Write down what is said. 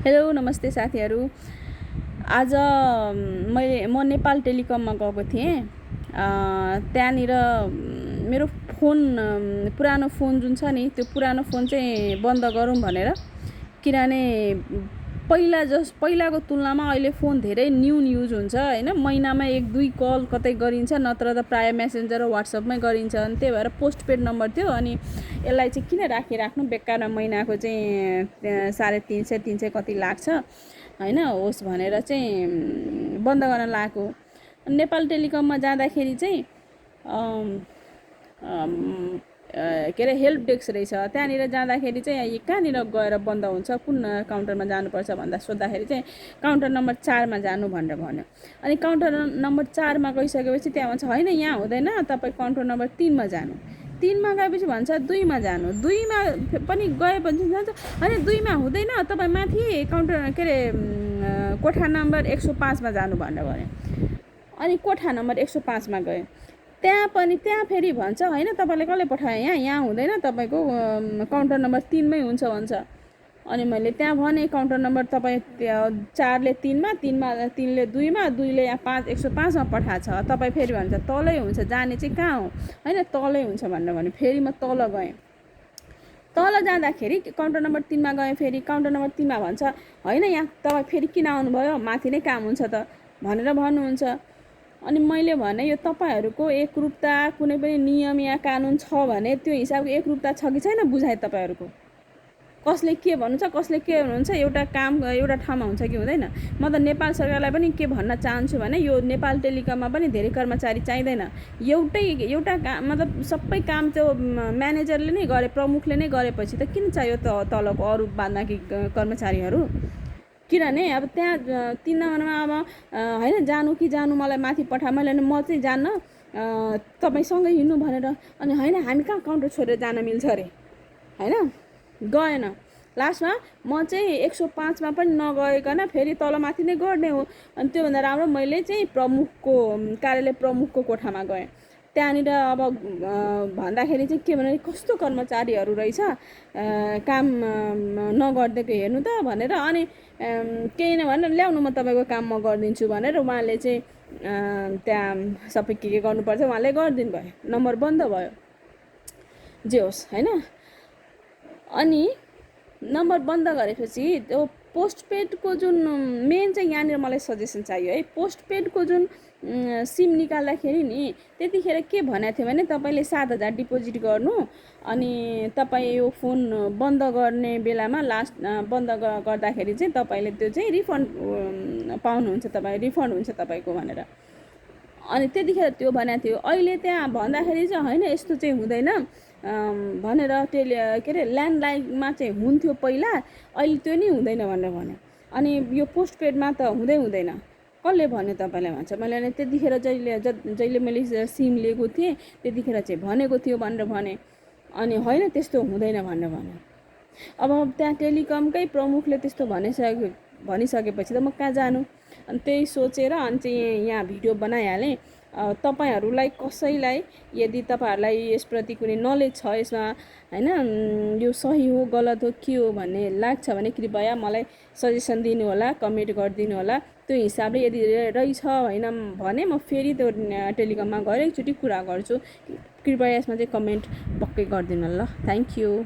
Hello नमस्ते साथीहरू। आज म नेपाल टेलिकममा गएको थिएँ। त्यहाँनिर मेरो फोन पुरानो फोन जुन छ नि त्यो पुरानो फोन चाहिँ बन्द गरौँ भनेर, किनभने पहिलाको तुलनामा अहिले फोन धेरै न्यून युज हुन्छ हैन। महिनामा 1-2 कल कतै गरिन्छ, नत्र त प्राय मेसेन्जर र व्हाट्सएपमै गरिन्छ। अनि त्यही भएर पोस्टपेड नम्बर थियो। अनि यसलाई चाहिँ किन राखिराख्नु, बेकारमा महिनाको चाहिँ 350 कति लाग्छ हैन, होस् भनेर चाहिँ बन्द गर्न लागेको। नेपाल टेलिकममा जाँदाखेरि चाहिँ के अरे हेल्प डेस्क रहेछ। त्यहाँनिर जाँदाखेरि चाहिँ कहाँनिर गएर बन्द हुन्छ, कुन काउन्टरमा जानुपर्छ भन्दा सोद्धाखेरि चाहिँ काउन्टर नम्बर 4मा जानु भनेर भन्यो। अनि काउन्टर नम्बर 4मा गइसकेपछि त्यहाँ भन्छ होइन यहाँ हुँदैन, तपाईँ काउन्टर नम्बर 3मा जानु। 3मा गएपछि भन्छ 2मा जानु। 2मा पनि गएपछि भन्छ होइन 2मा हुँदैन, तपाईँ माथि काउन्टर के अरे कोठा नम्बर 105मा जानु भनेर भन्यो। अनि कोठा नम्बर 105मा गएँ। त्यहाँ फेरि भन्छ होइन तपाईँले कसले पठायो, यहाँ हुँदैन, तपाईँको काउन्टर नम्बर 3मै हुन्छ भन्छ। अनि मैले त्यहाँ भने काउन्टर नम्बर तपाईँ 4ले 3मा, 3ले 2मा, 2ले यहाँ 105मा पठाएको छ। तपाईँ फेरि भन्छ तलै हुन्छ, जाने चाहिँ कहाँ हो होइन तलै हुन्छ भनेर भन्यो। फेरि म तल गएँ। तल जाँदाखेरि काउन्टर नम्बर 3मा गएँ। फेरि काउन्टर नम्बर 3मा भन्छ होइन यहाँ तपाईँ फेरि किन आउनुभयो, माथि नै काम हुन्छ त भनेर भन्नुहुन्छ। अनि मैले भने यो तपाईँहरूको एकरूपता कुनै पनि नियम या कानुन छ भने त्यो हिसाबको एकरूपता छ कि छैन बुझाइ तपाईँहरूको, कसले के भन्नुहुन्छ कसले के भन्नुहुन्छ, एउटा काम एउटा ठाउँमा हुन्छ कि हुँदैन। म त नेपाल सरकारलाई पनि के भन्न चाहन्छु भने यो नेपाल टेलिकममा पनि धेरै कर्मचारी चाहिँदैन। एउटा काम मतलब सबै काम त्यो म्यानेजरले नै गरे, प्रमुखले नै गरेपछि त किन चाहियो त तलको अरू बादबाँकी कर्मचारीहरू। किनभने अब त्यहाँ 3 नम्बरमा अब होइन जानु कि जानु मलाई माथि पठा, मैले म चाहिँ जान्न, तपाईँसँगै हिँड्नु भनेर। अनि होइन हामी कहाँ काउन्टर छोडेर जान मिल्छ अरे होइन, गएन। लास्टमा म चाहिँ 105मा पनि नगइकन फेरि तलमाथि नै गर्ने हो। अनि त्योभन्दा राम्रो मैले चाहिँ कार्यालय प्रमुखको कोठामा गएँ। त्यहाँनिर अब भन्दाखेरि चाहिँ के भने कस्तो कर्मचारीहरू रहेछ, काम नगरिदिएको हेर्नु त भनेर। अनि केही नभनेर ल्याउनु म तपाईँको काम म गरिदिन्छु भनेर उहाँले चाहिँ त्यहाँ सबै के गर्नुपर्छ उहाँले गरिदिनु भयो। नम्बर बन्द भयो, जे होस् होइन। अनि नम्बर बन्द गरेपछि त्यो पोस्टपेडको जुन मेन चाहिँ यहाँनिर मलाई सजेसन चाहियो है। पोस्टपेडको जुन सिम निकाल्दाखेरि नि त्यतिखेर के भनेको थियो भने तपाईँले 7,000 डिपोजिट गर्नु, अनि तपाईँ यो फोन बन्द गर्ने बेलामा लास्ट बन्द गर्दाखेरि चाहिँ तपाईँले त्यो चाहिँ रिफन्ड पाउनुहुन्छ, तपाईँ रिफन्ड हुन्छ तपाईँको भनेर। अनि त्यतिखेर त्यो भनेको थियो। अहिले त्यहाँ भन्दाखेरि चाहिँ होइन यस्तो चाहिँ हुँदैन भनेर के अरे ल्यान्डलाइनमा चाहिँ हुन्थ्यो पहिला, अहिले त्यो नि हुँदैन भनेर भन्यो। अनि यो पोस्टपेडमा त हुँदैन, कसले भन्यो तपाईँलाई भन्छ। मैले त्यतिखेर जहिले मैले सिम लिएको थिएँ त्यतिखेर चाहिँ भनेको थियो भनेर भने। अनि होइन त्यस्तो हुँदैन भनेर भन्यो। अब त्यहाँ टेलिकमकै प्रमुखले त्यस्तो भनिसकेपछि त म कहाँ जानु। अनि त्यही सोचेर अनि चाहिँ यहाँ भिडियो बनाइहालेँ। तपाईँहरूलाई कसैलाई यदि तपाईँहरूलाई यसप्रति कुनै नलेज छ यसमा होइन, यो सही हो गलत हो के हो भन्ने लाग्छ भने कृपया मलाई सजेसन दिनु होला, कमेन्ट गरिदिनु होला। त्यो हिसाबले यदि रहेछ होइन भने म फेरि त्यो टेलिकममा गएर एकचोटि कुरा गर्छु। कृपया यसमा चाहिँ कमेन्ट पक्कै गरिदिनु होला। Thank you.